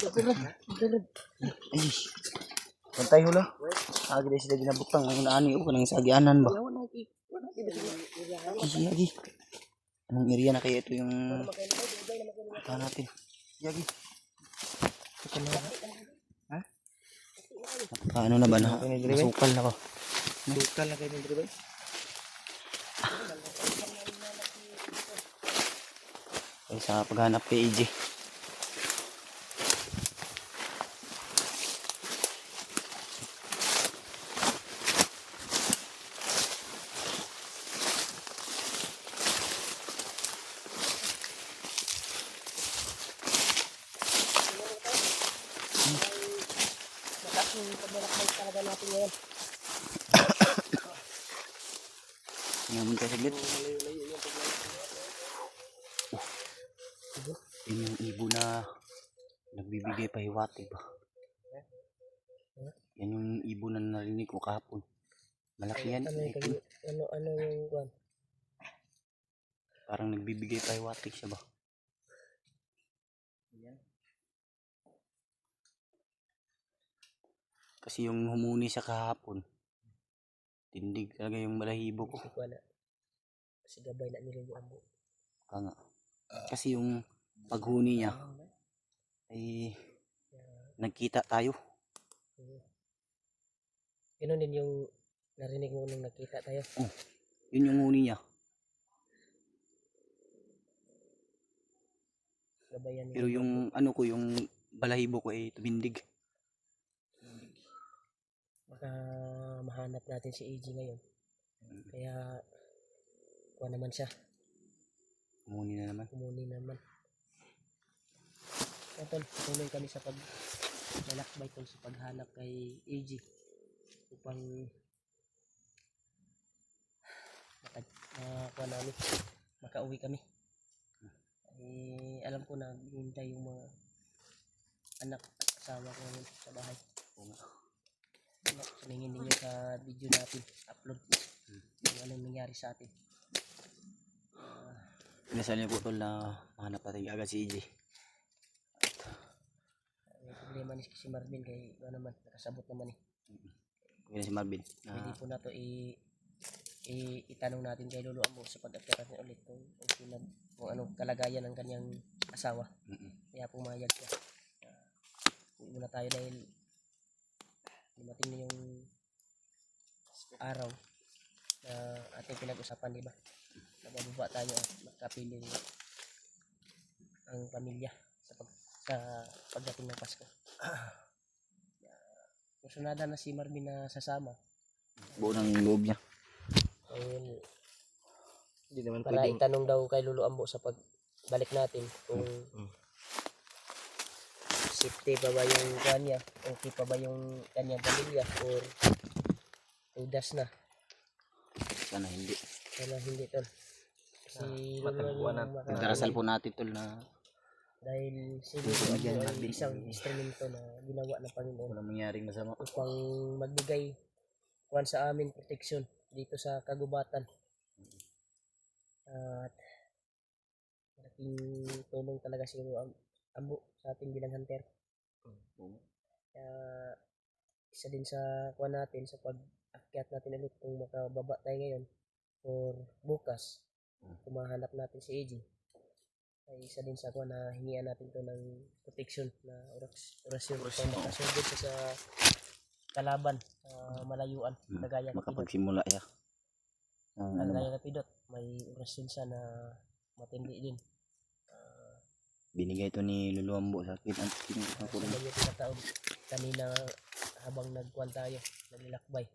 Ay, pantay hula. Agi dahil sila ginabutang. Ang naani ko kanang sagianan ba? Agi. Anong area na kaya ito yung punta natin? Agi. Ha? Ano na ba na? Nasukal na ba? Nasukal na kayo ni Dre ba? Ay, sa paghanap kay AJ. Namun kayo saglit. Yun yung ibo na nagbibigay pahiwati ba? Yan yung ibo na narinig ko kahapon. Malaki yan. Ano yung kwan? Parang nagbibigay pahiwati siya ba? Yan. Kasi yung humuni sa kahapon, tindig talaga yung balahibo ko. Kasi gabay na nila yung ambo. Nga. Kasi yung paghuni niya ay nagkita tayo. Yun din yung narinig mo nung nagkita tayo. Oh, yun yung huni niya. Gabayan Pero yung ano ko, yung balahibo ko ay tumindig. Baka mahanap natin si AJ ngayon. Kaya kuha naman siya. Humuni na naman. Ito, tuloy kami sa paglalakbay kung sa paghanap kay AJ upang kuha namin, makauwi kami. Alam ko na hintay yung mga anak at asawa ko sa bahay. Suningin ninyo sa video natin, upload yung anong nangyari sa atin. Pinasal niyo po tol na mahanap natin agad si AJ. May problema ni si Marvin kay ano naman, nakasabot naman eh. Kaya si Marvin. Pwede po na to itanong natin kay Lolo Ambo sa pag-update natin ulit kung anong kalagayan ng kanyang asawa. Kaya pumayag siya. Huwag muna tayo dahil dumating na yung araw na ating pinag-usapan, di ba? Nabababa tayo at magkapiling ang pamilya sa pagdating ng Pasko. Kusunada na si Marvin na sasama. Buo ng loob niya. Ayun, Hindi naman para itanong daw kay Lolo Ambo sa pagbalik natin kung safety pa ba yung kanya, okay pa ba yung kanyang pamilya, or tudas na. Sana hindi. Tol. Kasi Magdarasal po natin tol na dahil si Lolo Ambo ay isang instrumento na ginawa ng Panginoon walang mangyaring masama upang magbigay kuwan sa amin proteksyon dito sa kagubatan. At malaking tulong talaga si Lolo Ambo sa ating bilang hunter. Isa din sa kuha natin sa pag-akyat natin ulit kung makababa tayo ngayon or bukas kung mahanap natin si AJ, ay isa din sa kuha na hingian natin to ng protection na orasyon upang makasugod sa kalaban malayuan kagaya makapagsimula siya kagaya na Pidot, may orasyon siya na matindi din. Binigay ito ni Lolo Ambo sa akin. Kanina habang nagkuhan tayo, naglilakbay,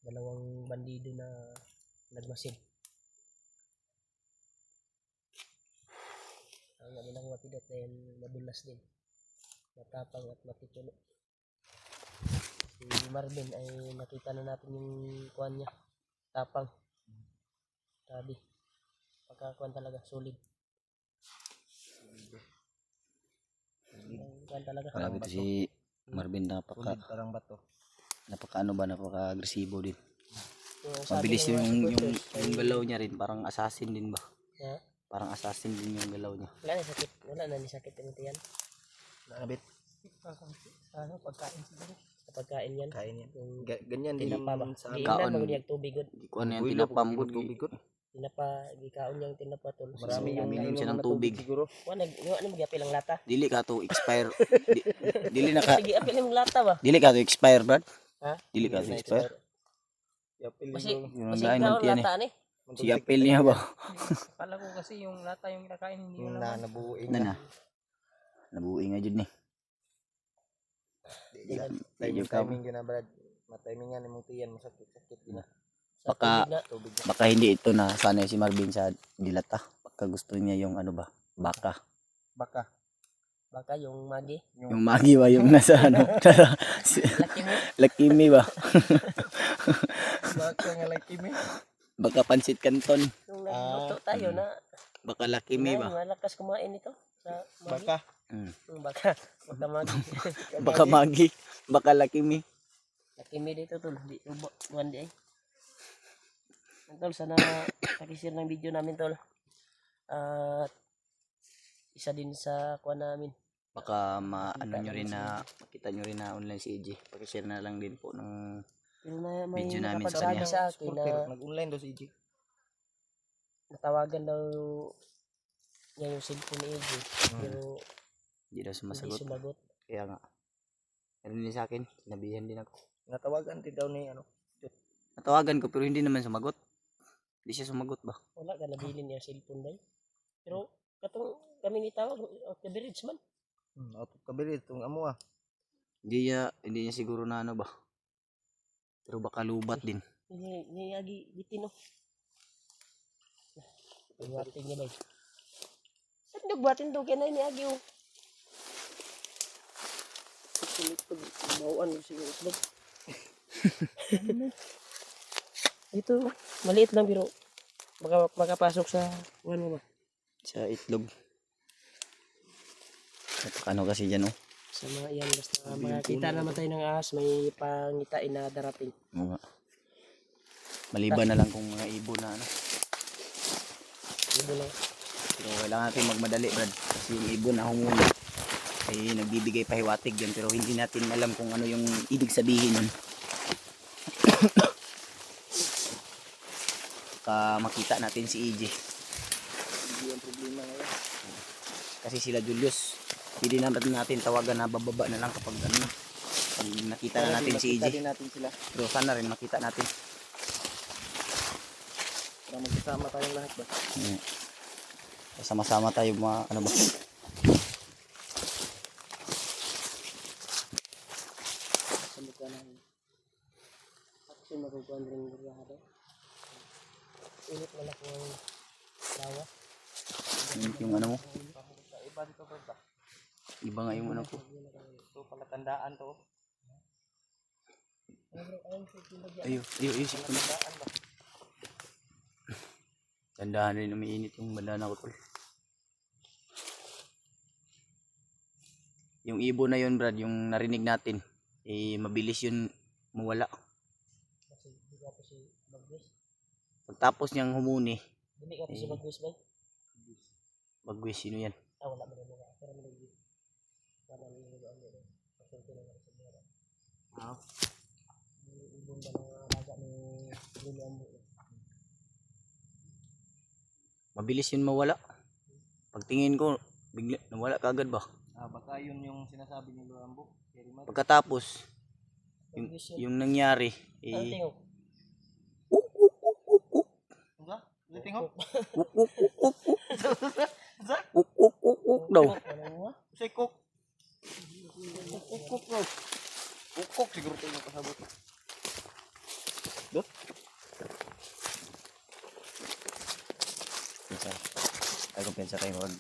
dalawang bandido na nagmasid. Ang nga nilang Pidot dahil madulas din, matapang at matitulo. Si Marvin ay nakita na natin yung kuhan niya, tapang, sabi, pagkakuhan talaga, solid. Grabe ito si Marvin, napaka agresibo din. Mabilis yung galaw niya rin, parang assassin din ba? Parang assassin din yung galaw niya. Wala na ni sakit yung tiyan. Nakabit. Ano, pagkain siguro. Sa pagkain yan. Kain yan. Yung Ganyan din tinapa ba? sa Giingnan Kaon. magud tubig gud. Di ko ano yung Builo, tinapambod. tubig ko. Tinapa gikaon yang tinapa tol. Marami yung Uminom siya nainom ng na tubig. siguro. Wa ano magyapil ang lata. Dili ka to expire. Dili na ka. Sige apil yung lata ba? Dili ka to expire, Brad. Ha? Dili ka to expire. Yapil Kasi Yung kasi lain ikaw man tiyan lata ni. Si apil niya ba? Kala ko kasi yung lata yung kinakain hindi yung mo naman. nabuuin Na na. Nabuhi nga jud ni. Timing yun na Brad. Matimingan imong tiyan masakit din na. Sa Baka- tubig na. Tubig na. Baka hindi ito na sanay si Marvin sa dilata. Baka gusto niya yung ano ba? Baka. Baka. Baka yung magi. Yung magi ba yung nasa ano? Laki mo. Lakimi ba? Baka nga like kimi. Baka pansit canton. Yung nagluto tayo na. Baka lakimi ba? Malakas kumain ito sa magi. Baka. Baka. Baka magi. Baka magi. Baka lakimi. Laki mi dito tol. Di buwan di ay. Tol sana pakishare ng video namin tol. At isa din sa kuha namin. Baka maano nyo rin na makita nyo rin na online si EJ. Pakishare na lang din po ng Pero na may Video namin sa nakapagsabi kanya. sa akin na Nag-online daw si EJ. natawagan daw niya yung cellphone ni AJ. Pero hindi daw hindi sumasagot. sumagot. Kaya nga. Meron din sa akin. Sinabihan din ako. Natawagan din daw ni ano. Natawagan ko pero hindi naman sumagot. Hindi siya sumagot ba? Wala ka nabilin niya cellphone day. Pero katong kami ni tawag coverage man. Out of coverage itong amo ah. Hindi niya siguro na ano ba. Pero baka lubat din. Hindi agi bitin oh. Buhatin niya ba? Saan nagbuhatin to? Kaya na ini agi oh. Ito, bawaan mo siya yung itlog. Ito, maliit lang pero baka makapasok sa ano ba? Sa itlog. Ano kasi dyan oh. Sa mga iyan basta makakita naman tayo ng ahas may pangitain na darating. Oo nga. Maliban na lang kung mga ibon na ano. Ibo lang. Pero kailangan natin magmadali Brad. Kasi yung ibon na humuli. Ay nagbibigay pahiwatig yan. Pero hindi natin alam kung ano yung ibig sabihin nun. Baka makita natin si EJ. Hindi ang problema ngayon. Kasi sila Julius. Hindi natin tawagan na bababa na lang kapag ano. Pag nakita na natin si Makita EJ. din natin sila. Pero sana rin makita natin. Para magkasama tayong lahat ba? Sama-sama tayo mga ano ba. Sa mukha namin. Actually, maruguan rin yung rado. Init na lang yung lawa. Yung ano mo. Sa iba dito ba? Iba nga yung ano ko. Ito palatandaan to. Ayun. Palatandaan ba? Tandahan rin umiinit yung bandana ko tol. Yung ibon na yun Brad, yung narinig natin, eh mabilis yun mawala. Kasi hindi ka pa si Bagwis. Pagtapos niyang humuni, Hindi ka pa si Bagwis ba? Bagwis, sino yan? Wala mo na mga. Pero mo nag wala mo nag ano rin. Pasunto na lang sa mga. Yung ibon ba ng alaga ni Lilo Ambo. Mabilis yun mawala. Pagtingin ko, bigla nawala kagad ba? Baka yun yung sinasabi ni Luambo. Pagkatapos, Bagwis yun. yung nangyari, Ano eh, tingog? Litingok? kuk daw. Ano mo? Say cook. Cook bro. Cook siguro tayo nakasabot. Dot? Ay kumpensa kayo mag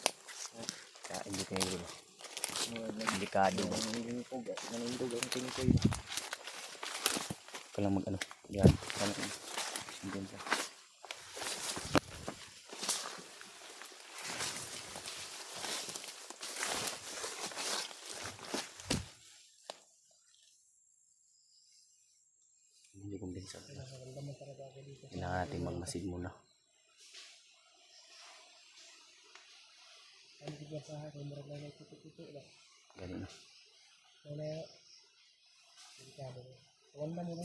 hindi kayo delikado ba? Nanindog ang tingin ko yun. Kailang mag ano. Yan. Kumpensa. Hindi kumpensa. Kailangan natin magmasid muna. Ano bigyan sa akin? Marami na ito ba? Galing. Wala. Delikado. Wanda mo na.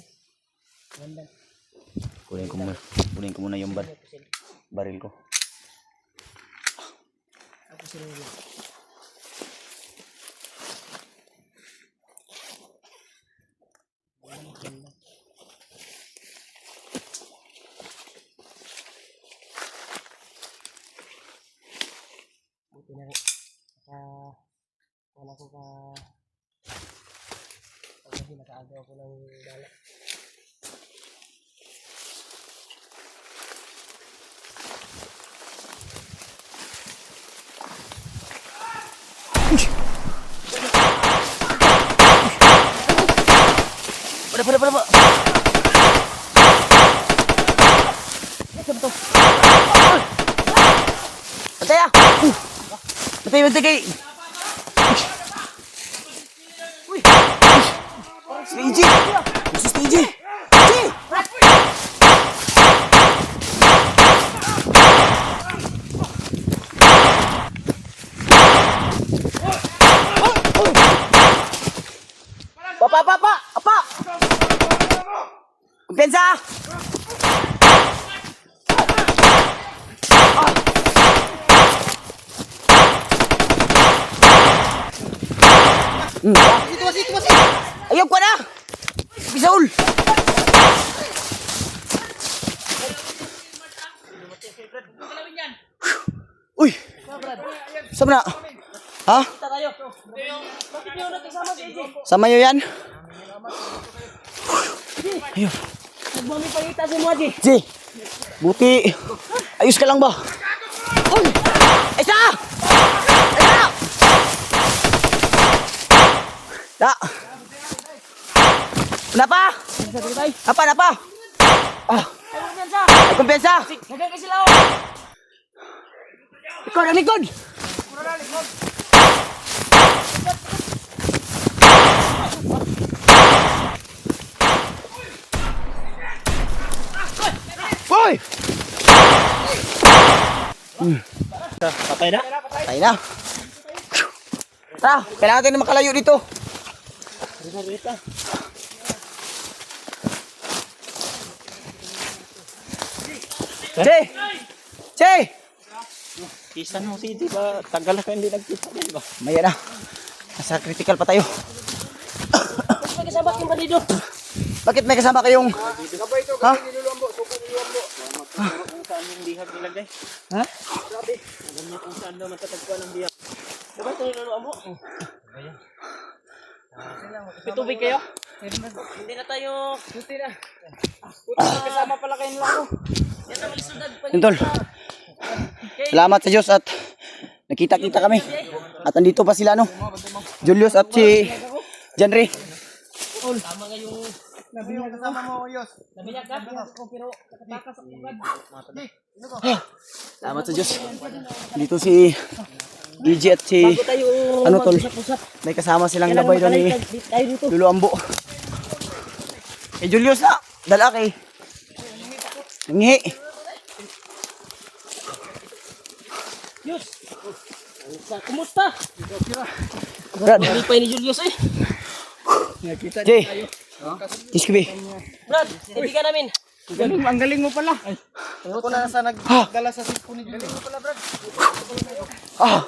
Wanda. Kunin ko muna yung baril ko. Ako sinuli. Wanda. Buti na rin. Wala ko ka... Kasi nakaagaw ko ng bala. Pada. Bantay ah! Bantay kay... Stage! Gusto stage! Stage! Apa! Kumpiyansa! Ayaw ko na! Bisaul! Uy! Saan na? Ha? Bakit nyo natin sama si AJ? Sama nyo yan? Ayun. Nagmami pangita si mo, AJ. Jay! Buti! Ayos ka lang ba? Uy! Isa! Isa! Da! Napa? Napa? Ah! Ay kumpiyansa! Nagang kasi lao. Likod! Ang likod! Boy! Patay na? Patay na. Tara, kailangan tayo na makalayo dito. Che! Che! Kisa no, si di ba? Tagal na kayo hindi nagkita, di ba? Maya na. Nasa critical pa tayo. Mas magkasabak yung bandido. Bakit may kasama kayong... Ha? Kung saan yung bihag nilagay. Ha? Alam niya kung saan daw matatagpuan ang bihag. Diba ito niluloan mo? May tubig kayo? Hindi na tayo. Buti na. Buti na kasama pala kayo nila ako. Yan ang malisudad pa. Yun tol. Salamat sa Diyos at nakita-kita kami. At andito pa sila no. Julius at si Janry. Tama nga yung Yung kasama mo, Yos. nabiyag ka. Pero nakatakas ang ugad. Salamat sa Diyos. Dito si EJ at si Tayo ano tol. mag-usap-usap. May kasama silang labay doon ni Tayo dito. Lolo Ambo. Eh Julius na. Dala kay. Nangihi. Yus. Kumusta? Brad. Hindi pa ni Julius eh. Jay. Iskibi. Brad, hindi ka namin. Ang galing mo pala. Ako na nasa nagdala sa sipon ni Galing mo pala, Brad. Ah.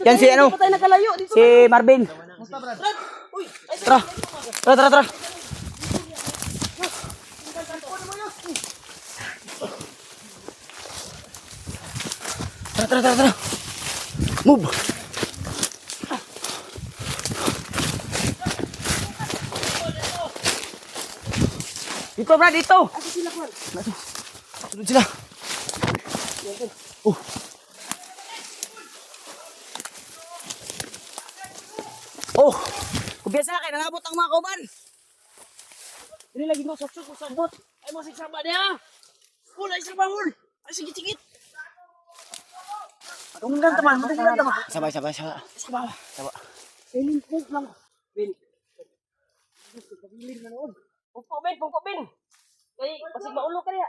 Yan si ano? Dito tayo nakalayo. Dito. Si Marvin. Brad. Uy. Ay, Tara. Tara. Tara. Move. Dito, Brad, dito. Sunod sila. Oh. Oh. Kumpiyasa kayo, nangabot ang mga kauban. Dili lagi mo sok-sok mo sabot. Ay mo sigsamba niya. Hul ay sa bahul. Ay sigit-sigit. Matunggan teman. Sabay. Sa bawah. Ini pug lang. Ben. Pagpagilin na noon. Pugpo Ben. Kay pasig maulo ka niya.